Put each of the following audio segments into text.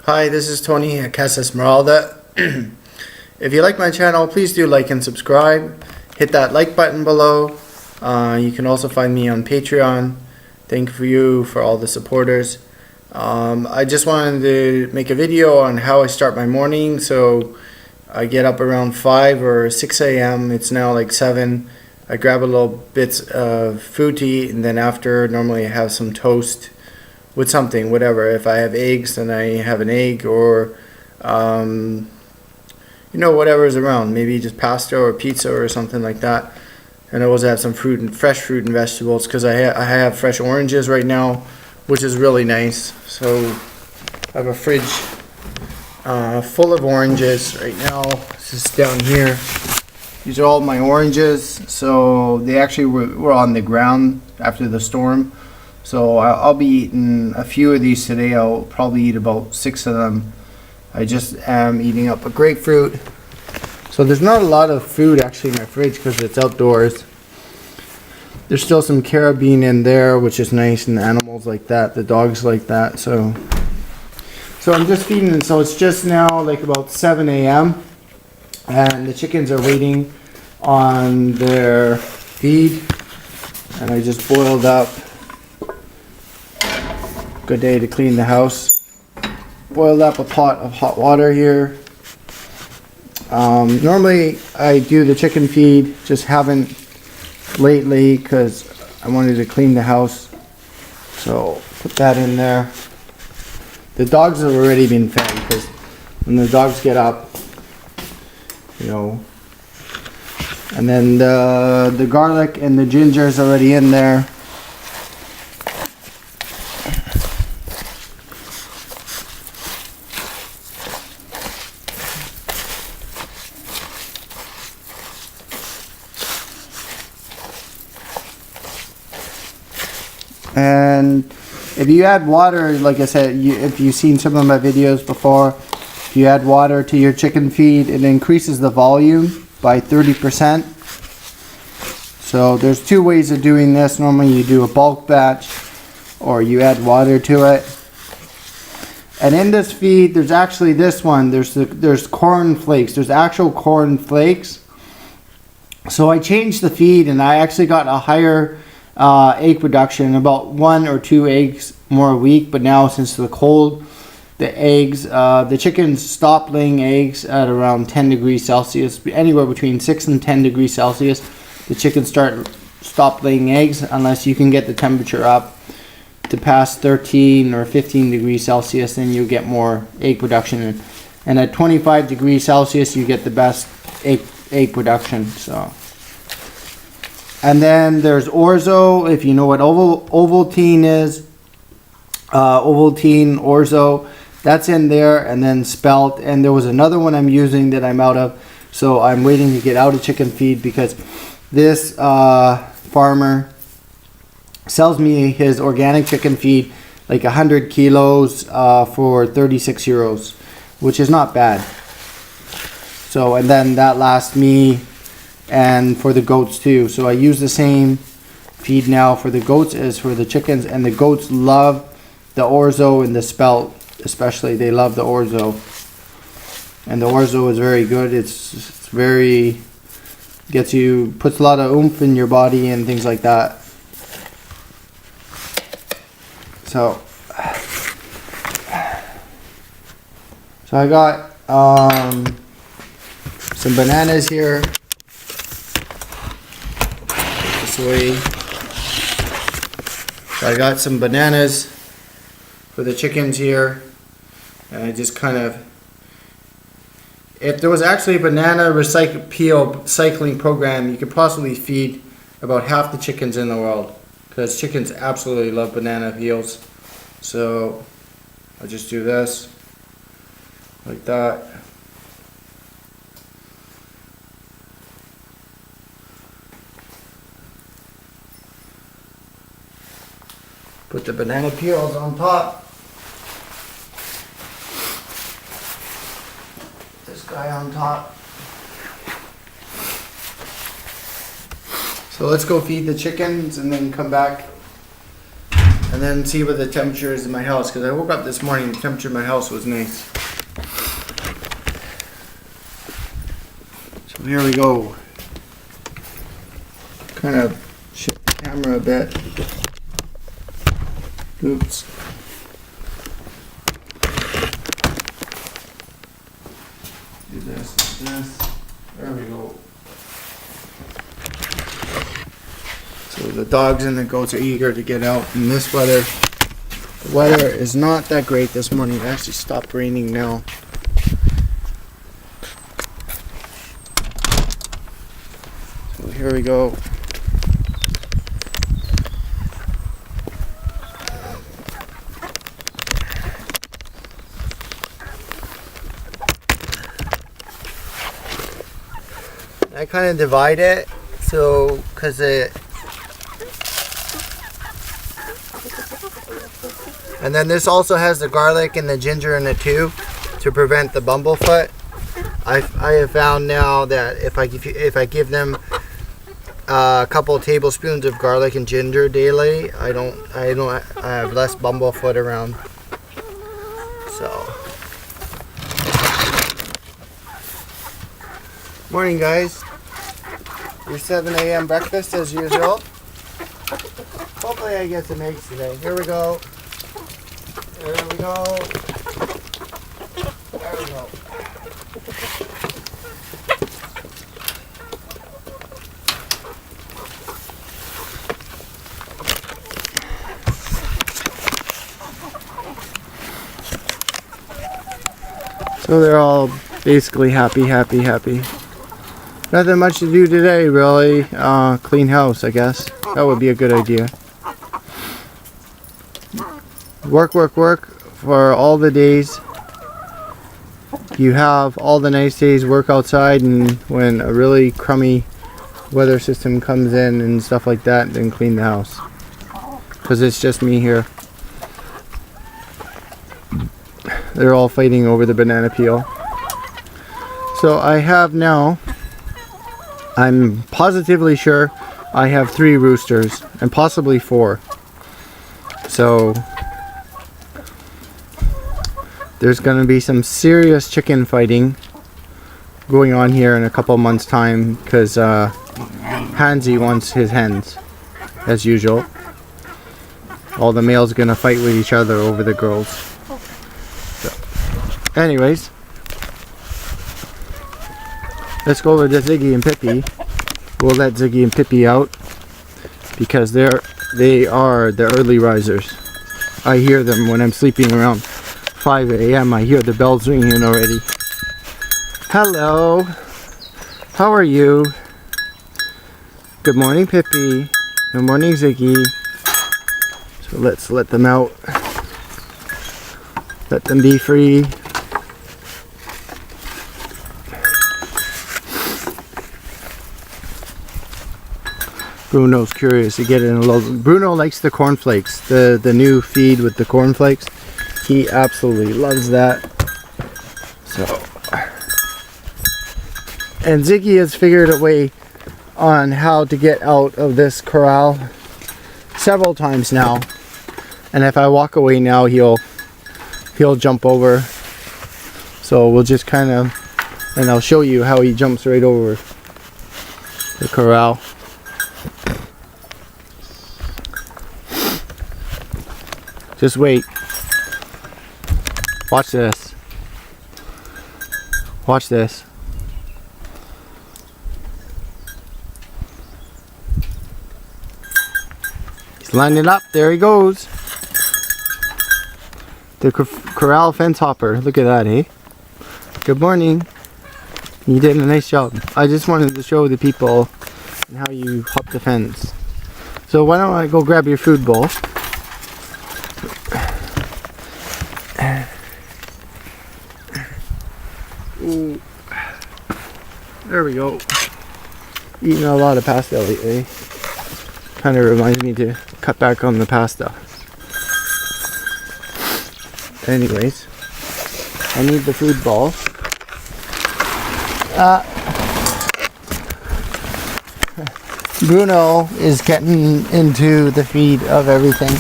Hi, this is Tony at Casa Esmeralda. If you like my channel, please do like and subscribe. Hit that like button below. You can also find me on Patreon. Thank you for all the supporters. I just wanted to make a video on how I start my morning. So I get up around 5 or 6 a.m. It's now like 7. I grab a little bits of food to eat, and then after, normally I have some toast with something, whatever. If I have eggs, then I have an egg, or whatever is around. Maybe just pasta or pizza or something like that. And I also have some fruit and fresh fruit and vegetables, because I have fresh oranges right now, which is really nice. So I have a fridge full of oranges right now. This is down here. These are all my oranges. So they actually were on the ground after the storm. So I'll be eating a few of these today. I'll probably eat about 6 of them. I just am eating up a grapefruit. So there's not a lot of food actually in my fridge because it's outdoors. There's still some carabine in there, which is nice, and animals like that, the dogs like that. So I'm just feeding them. So it's just now like about 7 a.m. and the chickens are waiting on their feed. And I just boiled up. Good day to clean the house. Boiled up a pot of hot water here. Normally I do the chicken feed, just haven't lately because I wanted to clean the house. So put that in there. The dogs have already been fed, because when the dogs get up, and then the garlic and the ginger is already in there. And if you add water, like I said, if you've seen some of my videos before, if you add water to your chicken feed, it increases the volume by 30%. So there's two ways of doing this. Normally you do a bulk batch, or you add water to it. And in this feed, there's actually this one. There's corn flakes. There's actual corn flakes. So I changed the feed, and I actually got a higher egg production, about 1 or 2 eggs more a week. But now, since the cold, the chickens stop laying eggs at around 10 degrees Celsius, anywhere between 6 and 10 degrees Celsius. The chickens stop laying eggs unless you can get the temperature up to past 13 or 15 degrees Celsius. Then you get more egg production, and at 25 degrees Celsius you get the best egg production. So. And then there's orzo, if you know what Ovaltine is. Ovaltine, orzo, that's in there. And then spelt. And there was another one I'm using that I'm out of. So I'm waiting to get out of chicken feed, because this farmer sells me his organic chicken feed, like 100 kilos for 36 euros, which is not bad. So, and then that lasts me and for the goats too. So I use the same feed now for the goats as for the chickens, and the goats love the orzo and the spelt, especially. They love the orzo, and the orzo is very good. It's very, puts a lot of oomph in your body and things like that. So I got some bananas here. Way. So I got some bananas for the chickens here, and I just kind of, if there was actually a banana recycling program, you could possibly feed about half the chickens in the world, because chickens absolutely love banana peels. So I'll just do this like that. Put the banana peels on top. This guy on top. So let's go feed the chickens and then come back and then see what the temperature is in my house, because I woke up this morning, the temperature in my house was nice. So here we go. Kind of shift the camera a bit. Oops. Do this, this. There we go. So the dogs and the goats are eager to get out in this weather. The weather is not that great this morning. It actually stopped raining now. So here we go. I kind of divide it, so because it, and then this also has the garlic and the ginger in it too, to prevent the bumblefoot. I have found now that if I give them a couple tablespoons of garlic and ginger daily, I have less bumblefoot around. So. Morning, guys. Your 7 a.m. breakfast as usual. Hopefully I get some eggs today. Here we go. There we go. There we go. So they're all basically happy. Nothing much to do today, really. Clean house, I guess. That would be a good idea. Work for all the days. You have all the nice days, work outside, and when a really crummy weather system comes in and stuff like that, then clean the house. Because it's just me here. They're all fighting over the banana peel. So I have now, I'm positively sure I have 3 roosters and possibly 4. So there's going to be some serious chicken fighting going on here in a couple months time, because Hansy wants his hens as usual. All the males are going to fight with each other over the girls. So, anyways, let's go over to Ziggy and Pippi. We'll let Ziggy and Pippi out because they are the early risers. I hear them when I'm sleeping around 5 a.m. I hear the bells ringing already. Hello. How are you? Good morning, Pippi. Good morning, Ziggy. So let's let them out. Let them be free. Bruno's curious to get in a little. Bruno likes the cornflakes, the new feed with the cornflakes. He absolutely loves that. So, and Ziggy has figured a way on how to get out of this corral several times now. And if I walk away now, he'll jump over. So we'll just kind of, and I'll show you how he jumps right over the corral. Just wait. Watch this. Watch this. He's lining up. There he goes. The corral fence hopper. Look at that, eh? Good morning. You did a nice job. I just wanted to show the people how you hop the fence. So why don't I go grab your food bowl? Ooh. There we go. Eating a lot of pasta lately. Kind of reminds me to cut back on the pasta. Anyways, I need the food ball. Bruno is getting into the feed of everything.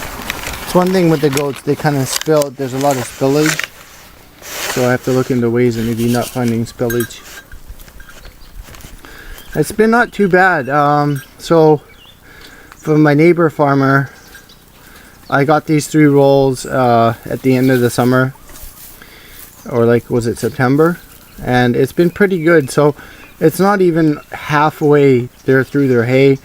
It's one thing with the goats, they kind of spill. There's a lot of spillage, so I have to look into ways of maybe not finding spillage. It's been not too bad. So from my neighbor farmer, I got these 3 rolls at the end of the summer, or like, was it September? And it's been pretty good. So it's not even halfway there through their hay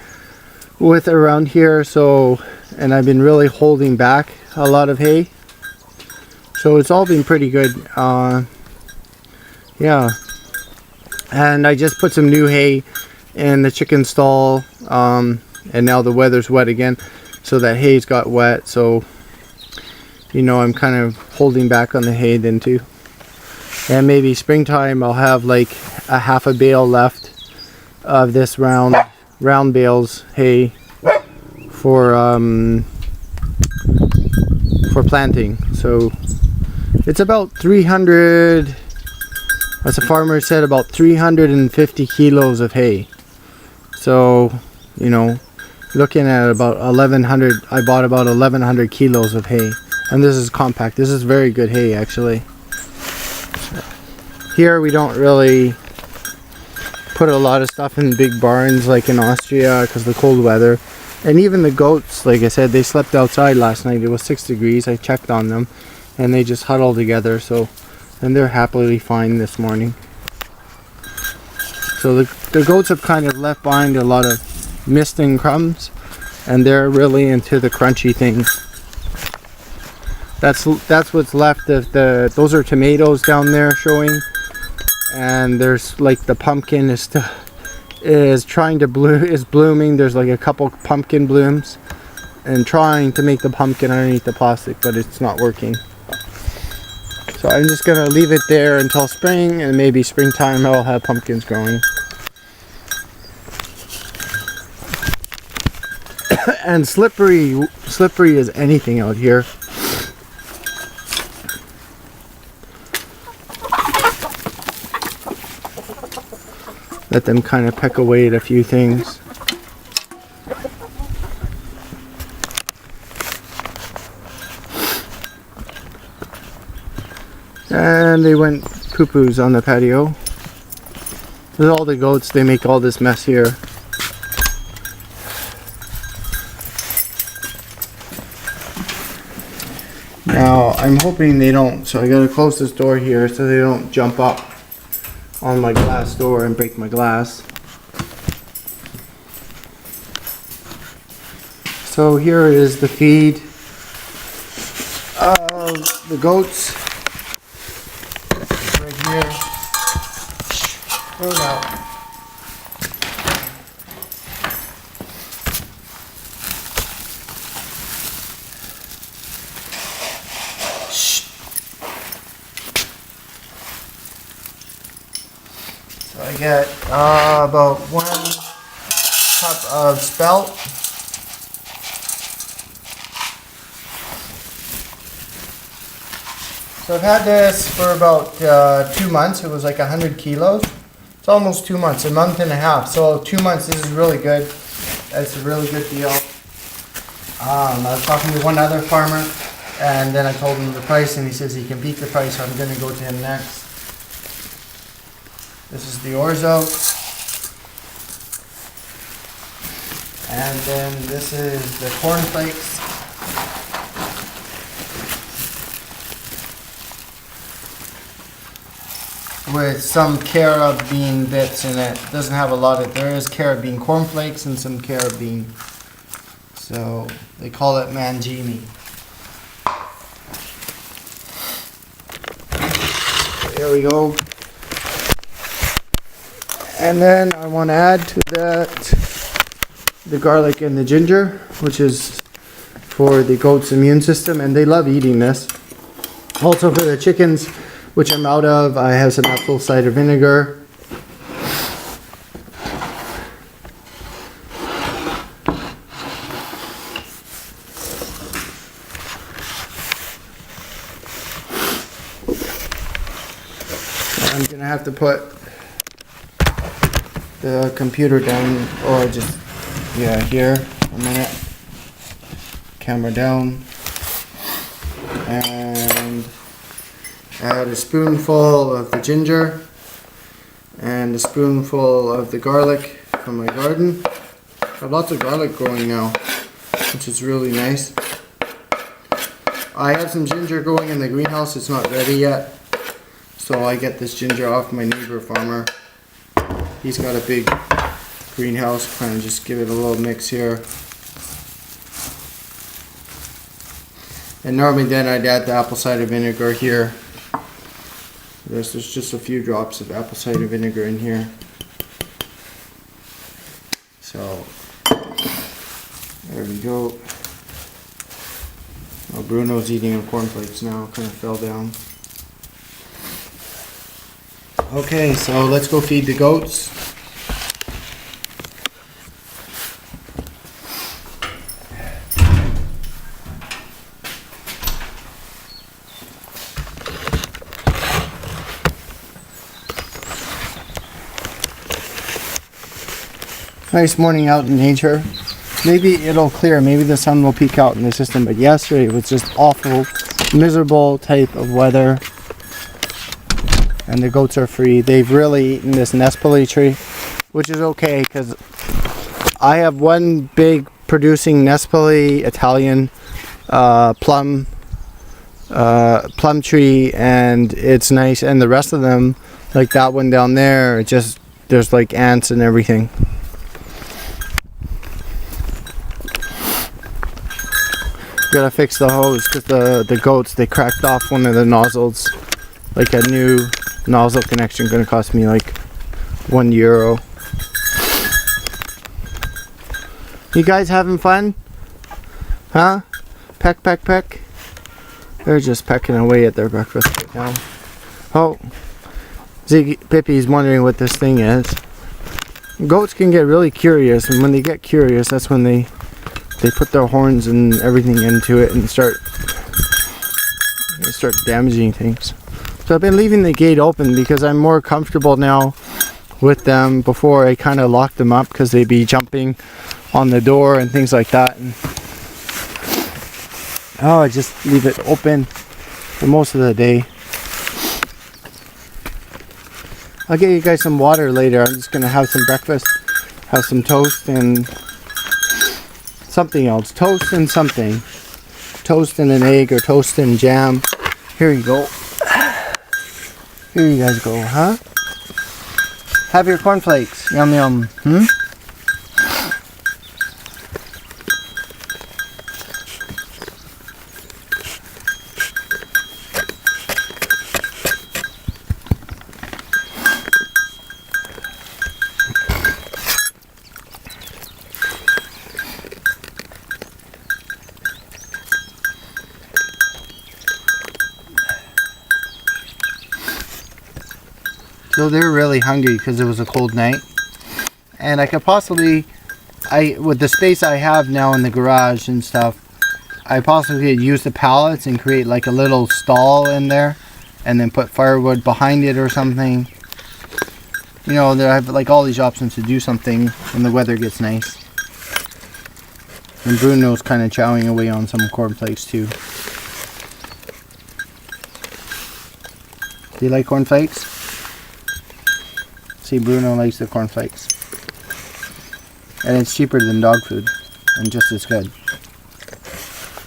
with around here. So, and I've been really holding back a lot of hay. So it's all been pretty good. Yeah. And I just put some new hay in the chicken stall. And now the weather's wet again. So that hay's got wet. So, you know, I'm kind of holding back on the hay then too. And maybe springtime I'll have like a half a bale left of this round bales hay for planting. So it's about 300, as the farmer said, about 350 kilos of hay. So, you know, looking at about 1100, I bought about 1100 kilos of hay. And this is compact. This is very good hay actually. Here we don't really put a lot of stuff in big barns like in Austria because of the cold weather. And even the goats, like I said, they slept outside last night. It was 6 degrees. I checked on them and they just huddled together. So, and they're happily fine this morning. So the goats have kind of left behind a lot of mist and crumbs, and they're really into the crunchy things. That's what's left of those are tomatoes down there showing. And there's like the pumpkin is blooming. There's like a couple pumpkin blooms, and trying to make the pumpkin underneath the plastic, but it's not working. So I'm just gonna leave it there until spring, and maybe springtime I'll have pumpkins growing. And slippery as anything out here. Let them kind of peck away at a few things. And they went poo-poos on the patio. With all the goats, they make all this mess here. Now, I'm hoping they don't, so I gotta close this door here so they don't jump up on my glass door and break my glass. So here is the feed of the goats. Right here. Throw it out. So I get about 1 cup of spelt. So I've had this for about 2 months. It was like 100 kilos. It's almost 2 months, a month and a half. So 2 months, this is really good. That's a really good deal. I was talking to one other farmer, and then I told him the price, and he says he can beat the price, so I'm going to go to him next. This is the orzo. And then this is the cornflakes. With some carob bean bits in it. Doesn't have a lot of, there is carob bean cornflakes and some carob bean. So they call it mangini. There we go. And then I want to add to that the garlic and the ginger, which is for the goat's immune system, and they love eating this. Also for the chickens, which I'm out of, I have some apple cider vinegar. I'm gonna have to put the computer down, or just, yeah, here, a minute. Camera down. Add a spoonful of the ginger and a spoonful of the garlic from my garden. I have lots of garlic growing now, which is really nice. I have some ginger growing in the greenhouse. It's not ready yet, so I get this ginger off my neighbor farmer. He's got a big greenhouse. Kind of just give it a little mix here. And normally then I'd add the apple cider vinegar here. There's just a few drops of apple cider vinegar in here. So there we go. Oh, Bruno's eating a cornflakes now, kind of fell down. Okay, so let's go feed the goats. Nice morning out in nature. Maybe it'll clear, maybe the sun will peek out in the system, but yesterday it was just awful, miserable type of weather. And the goats are free. They've really eaten this Nespoli tree, which is okay because I have one big producing Nespoli Italian plum tree, and it's nice. And the rest of them, like that one down there, it just there's like ants and everything. Gotta fix the hose because the goats, they cracked off one of the nozzles. Like a new nozzle connection gonna cost me like €1. You guys having fun? Huh? Peck, peck, peck. They're just pecking away at their breakfast right now. Oh, Pippi's wondering what this thing is. Goats can get really curious, and when they get curious, that's when they put their horns and everything into it and start damaging things. So I've been leaving the gate open because I'm more comfortable now with them. Before I kind of locked them up because they'd be jumping on the door and things like that. And I just leave it open for most of the day. I'll get you guys some water later. I'm just gonna have some breakfast, have some toast and something else. Toast and something. Toast and an egg or toast and jam. Here you go. Here you guys go, huh? Have your cornflakes. Yum yum. So they're really hungry because it was a cold night, and I could possibly, with the space I have now in the garage and stuff, I possibly could use the pallets and create like a little stall in there, and then put firewood behind it or something. You know, I have like all these options to do something when the weather gets nice. And Bruno's kind of chowing away on some cornflakes too. Do you like cornflakes? See, Bruno likes the cornflakes. And it's cheaper than dog food and just as good.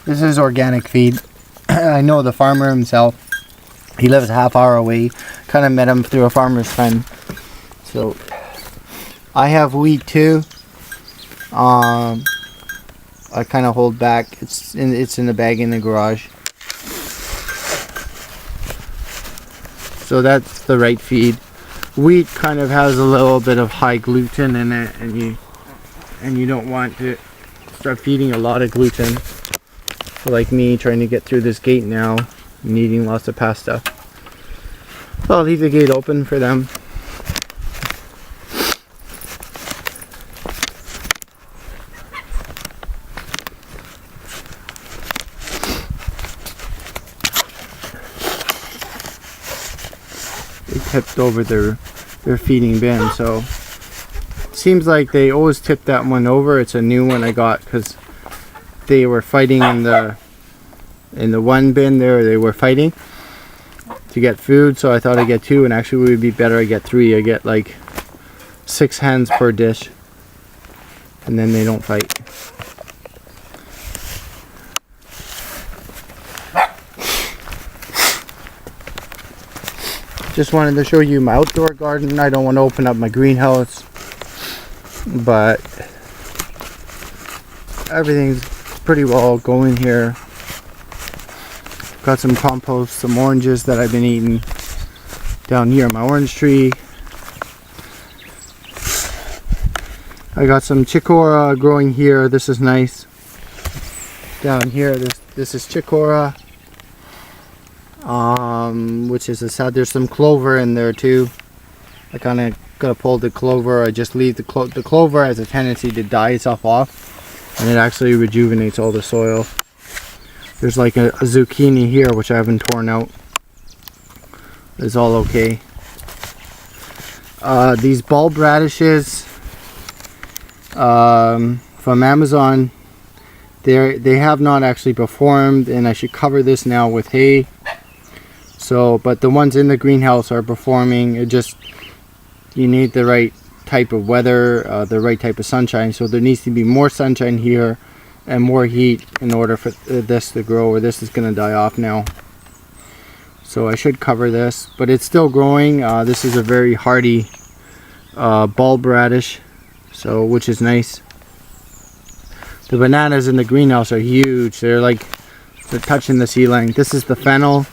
This is organic feed. I know the farmer himself. He lives a half hour away. Kind of met him through a farmer's friend. So I have wheat too. I kind of hold back. It's in the bag in the garage. So that's the right feed. Wheat kind of has a little bit of high gluten in it, and you don't want to start feeding a lot of gluten. For like me, trying to get through this gate now and eating lots of pasta. So I'll leave the gate open for them. Tipped over their feeding bin, so it seems like they always tip that one over. It's a new one I got because they were fighting in the one bin there. They were fighting, to get food, so I thought I'd get 2, and actually it would be better I get 3. I get like 6 hens per dish, and then they don't fight. Just wanted to show you my outdoor garden. I don't want to open up my greenhouse, but everything's pretty well going here. Got some compost, some oranges that I've been eating down here on my orange tree. I got some chicorée growing here. This is nice. Down here, this is chicorée, which is a sad. There's some clover in there too. I kind of gotta pull the clover. I just leave the clover has a tendency to die itself off, and it actually rejuvenates all the soil. There's like a zucchini here, which I haven't torn out. It's all okay. These bulb radishes from Amazon, they have not actually performed, and I should cover this now with hay. So, but the ones in the greenhouse are performing. It just, you need the right type of weather, the right type of sunshine. So there needs to be more sunshine here and more heat in order for this to grow, or this is going to die off now. So I should cover this, but it's still growing. This is a very hardy bulb radish, so which is nice. The bananas in the greenhouse are huge. They're touching the ceiling. This is the fennel,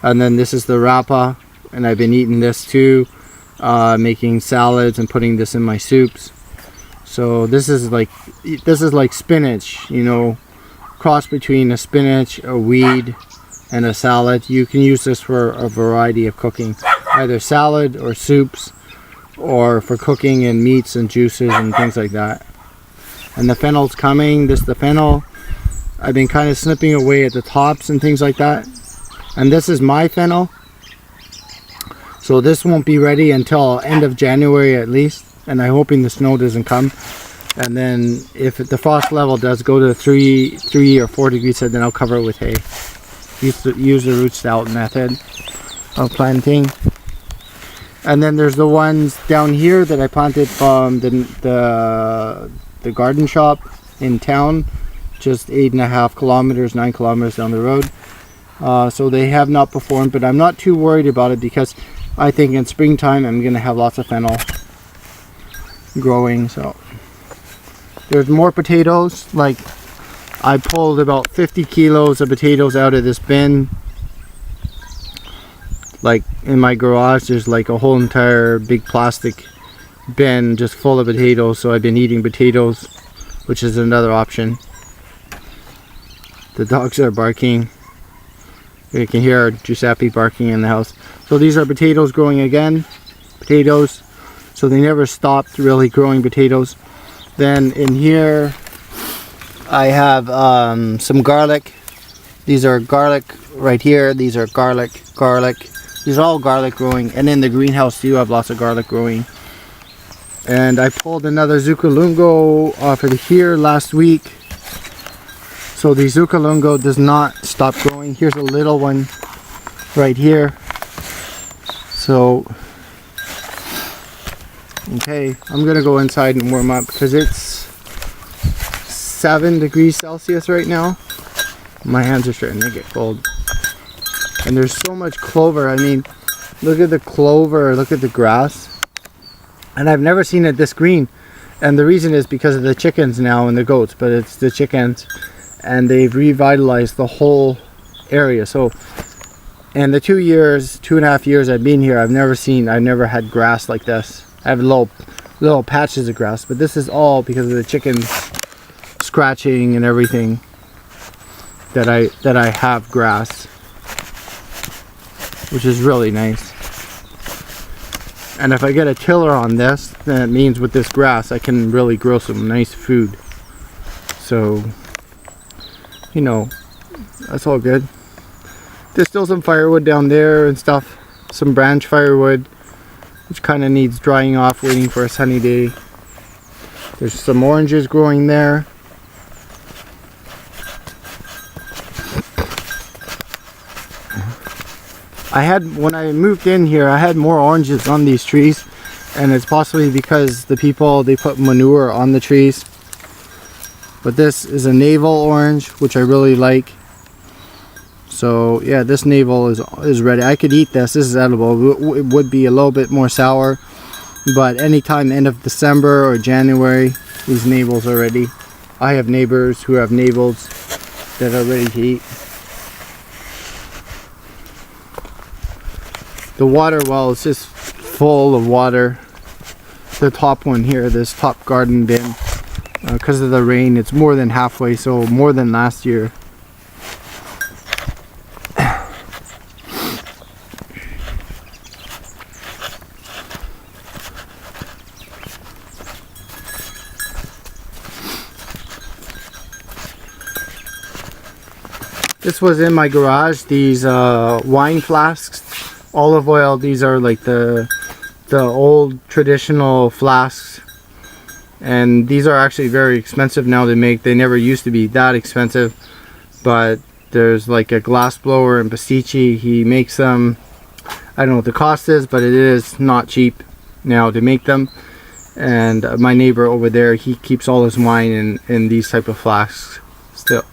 and then this is the rapa, and I've been eating this too, making salads and putting this in my soups. So this is like spinach, you know, cross between a spinach, a weed, and a salad. You can use this for a variety of cooking, either salad or soups, or for cooking in meats and juices and things like that. And the fennel's coming. The fennel, I've been kind of snipping away at the tops and things like that. And this is my fennel. So this won't be ready until end of January at least. And I'm hoping the snow doesn't come. And then if the frost level does go to 3 or 4 degrees, then I'll cover it with hay. Use the root stout method of planting. And then there's the ones down here that I planted from the garden shop in town, just 8.5 kilometers, 9 kilometers down the road. So they have not performed, but I'm not too worried about it because I think in springtime I'm gonna have lots of fennel growing. So there's more potatoes. Like, I pulled about 50 kilos of potatoes out of this bin. Like in my garage there's like a whole entire big plastic bin just full of potatoes, so I've been eating potatoes, which is another option. The dogs are barking. You can hear Giuseppe barking in the house. So these are potatoes growing again. Potatoes. So they never stopped really growing potatoes. Then in here I have some garlic. These are garlic right here. These are garlic. These are all garlic growing. And in the greenhouse you have lots of garlic growing. And I pulled another zucchilungo off of here last week. So the zucchilungo does not stop growing. Here's a little one right here. So, okay, I'm gonna go inside and warm up because it's 7 degrees Celsius right now. My hands are starting to get cold. And there's so much clover. I mean, look at the clover, look at the grass. And I've never seen it this green. And the reason is because of the chickens now and the goats, but it's the chickens. And they've revitalized the whole area. So, in the 2.5 years I've been here, I've never had grass like this. I have little patches of grass, but this is all because of the chickens scratching and everything that I have grass, which is really nice. And if I get a tiller on this, then it means with this grass I can really grow some nice food. So, you know, that's all good. There's still some firewood down there and stuff. Some branch firewood, which kind of needs drying off, waiting for a sunny day. There's some oranges growing there. when I moved in here, I had more oranges on these trees, and it's possibly because the people, they put manure on the trees. But this is a navel orange, which I really like. So yeah, this navel is ready. I could eat this. This is edible. It would be a little bit more sour, but anytime end of December or January, these navels are ready. I have neighbors who have navels that are ready to eat. The water well is just full of water. The top one here, this top garden bin, because of the rain, it's more than halfway, so more than last year. This was in my garage. These wine flasks, olive oil. These are like the old traditional flasks, and these are actually very expensive now to make. They never used to be that expensive, but there's like a glass blower in Pastici. He makes them. I don't know what the cost is, but it is not cheap now to make them. And my neighbor over there, he keeps all his wine in these type of flasks still.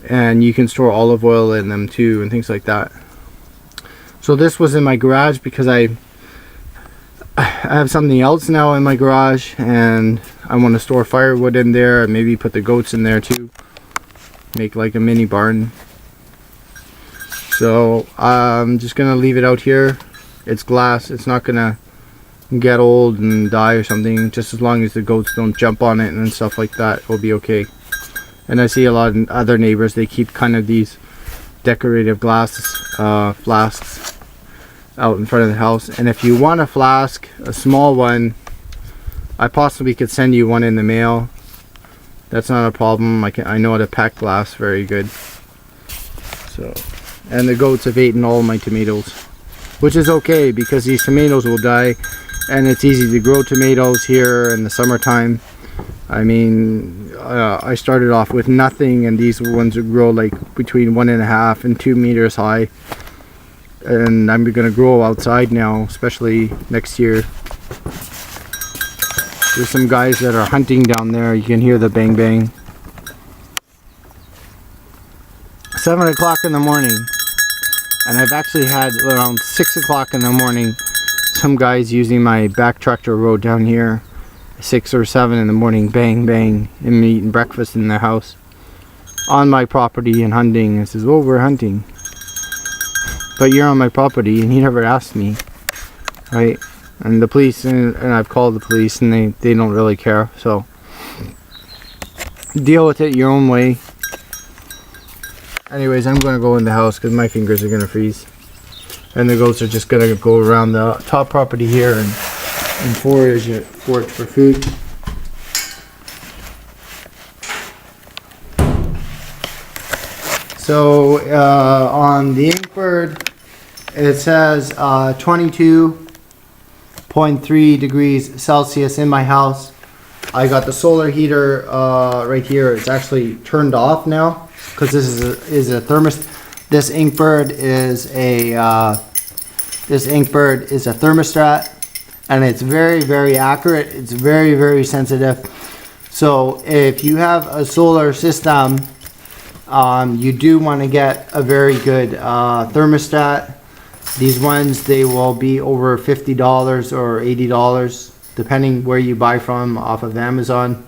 And you can store olive oil in them too and things like that. So this was in my garage because I have something else now in my garage, and I want to store firewood in there and maybe put the goats in there too, make like a mini barn. So I'm just gonna leave it out here. It's glass, it's not gonna get old and die or something, just as long as the goats don't jump on it and stuff like that, it'll be okay. And I see a lot of other neighbors, they keep kind of these decorative glass flasks out in front of the house. And if you want a flask, a small one, I possibly could send you one in the mail. That's not a problem. I know how to pack glass very good. So, and the goats have eaten all my tomatoes, which is okay because these tomatoes will die, and it's easy to grow tomatoes here in the summertime. I mean, I started off with nothing, and these ones would grow like between 1.5 and 2 meters high. And I'm gonna grow outside now, especially next year. There's some guys that are hunting down there. You can hear the bang bang. 7 o'clock in the morning, and I've actually had around 6 o'clock in the morning some guys using my back tractor road down here. 6 or 7 in the morning, bang bang, and me eating breakfast in their house on my property and hunting. I says, well, we're hunting, but you're on my property and you never asked me, right? And the police, and I've called the police, and they don't really care, so deal with it your own way. Anyways, I'm gonna go in the house because my fingers are gonna freeze, and the goats are just gonna go around the top property here and forage for food. So on the Inkbird, it says 22.3 degrees Celsius in my house. I got the solar heater right here. It's actually turned off now because this is a thermostat. This Inkbird is a thermostat. And it's very, very accurate. It's very, very sensitive. So if you have a solar system, you do want to get a very good thermostat. These ones, they will be over $50 or $80, depending where you buy from off of Amazon.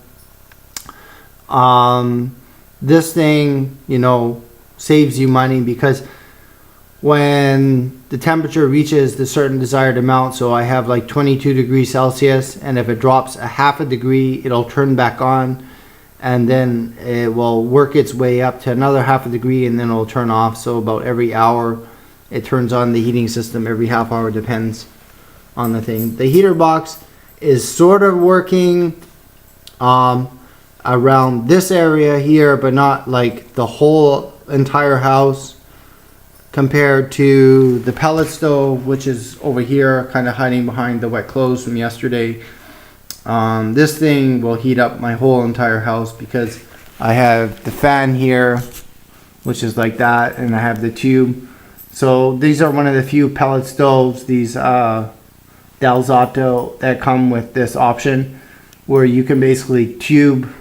This thing, you know, saves you money because when the temperature reaches the certain desired amount, so I have like 22 degrees Celsius, and if it drops a half a degree, it'll turn back on, and then it will work its way up to another half a degree, and then it'll turn off. So about every hour it turns on the heating system, every half hour, depends on the thing. The heater box is sort of working around this area here, but not like the whole entire house, compared to the pellet stove, which is over here kind of hiding behind the wet clothes from yesterday. This thing will heat up my whole entire house because I have the fan here, which is like that, and I have the tube So these are one of the few pellet stoves, these Dalzotto, that come with this option where you can basically tube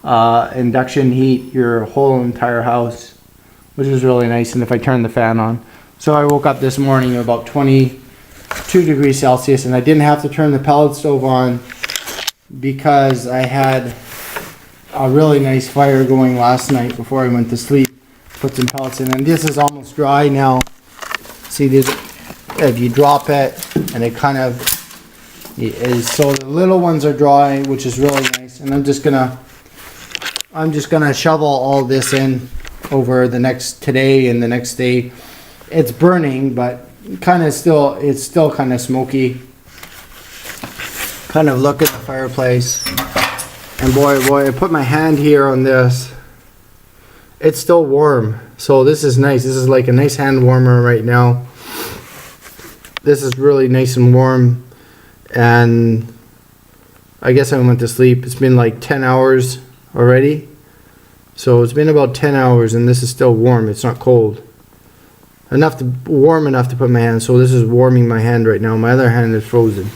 induction heat your whole entire house, which is really nice. And if I turn the fan on, so I woke up this morning at about 22 degrees Celsius, and I didn't have to turn the pellet stove on because I had a really nice fire going last night before I went to sleep. Put some pellets in, and this is almost dry now. See, this, if you drop it, and it kind of is, so the little ones are dry, which is really nice. And I'm just gonna shovel all this in over today and the next day. It's burning, but it's still kind of smoky. Kind of look at the fireplace, and boy, I put my hand here on this. It's still warm, so this is nice. This is like a nice hand warmer right now. This is really nice and warm, and I guess I went to sleep. It's been like 10 hours already, so it's been about 10 hours, and this is still warm. It's not cold warm enough to put my hand. So this is warming my hand right now. My other hand is frozen.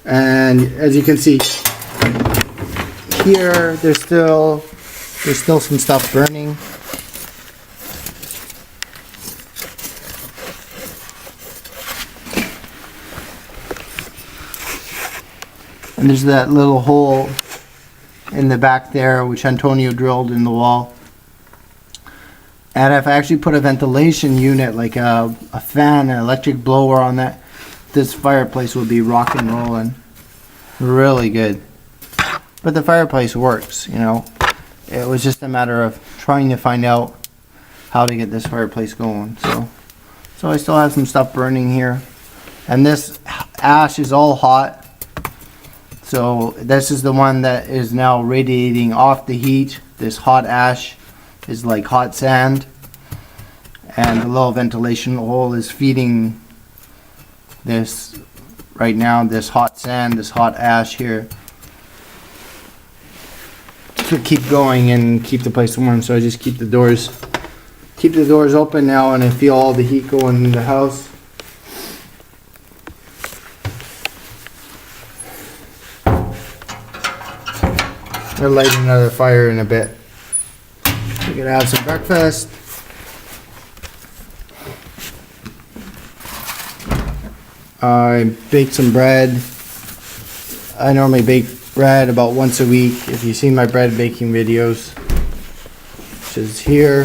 And as you can see here, there's still some stuff burning. And there's that little hole in the back there, which Antonio drilled in the wall. And if I actually put a ventilation unit, like a fan, an electric blower on that, this fireplace would be rock and rolling. Really good. But the fireplace works, you know. It was just a matter of trying to find out how to get this fireplace going. So I still have some stuff burning here. And this ash is all hot. So this is the one that is now radiating off the heat. This hot ash is like hot sand. And the little ventilation hole is feeding this right now, this hot sand, this hot ash here, to keep going and keep the place warm. So I just keep the doors open now, and I feel all the heat going in the house. I'll light another fire in a bit. We're gonna have some breakfast. I baked some bread. I normally bake bread about once a week. If you've seen my bread baking videos, which is here.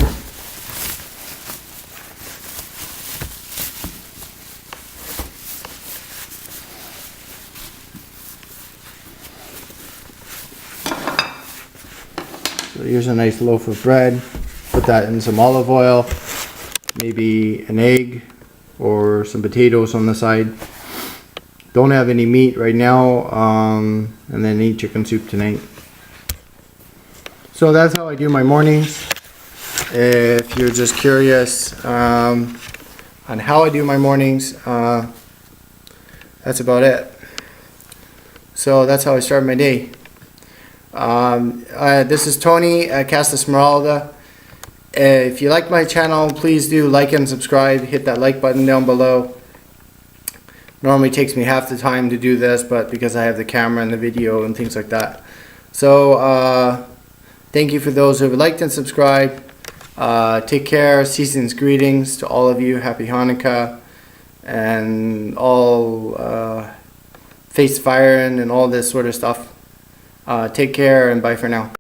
So here's a nice loaf of bread. Put that in some olive oil, maybe an egg or some potatoes on the side. Don't have any meat right now, and then eat chicken soup tonight. So that's how I do my mornings. If you're just curious on how I do my mornings, that's about it. So that's how I start my day. This is Tony at Casa Esmeralda. If you like my channel, please do like and subscribe. Hit that like button down below. Normally takes me half the time to do this, but because I have the camera and the video and things like that. So thank you for those who have liked and subscribed. Take care. Season's greetings to all of you. Happy Hanukkah and all face firing and all this sort of stuff. Take care and bye for now.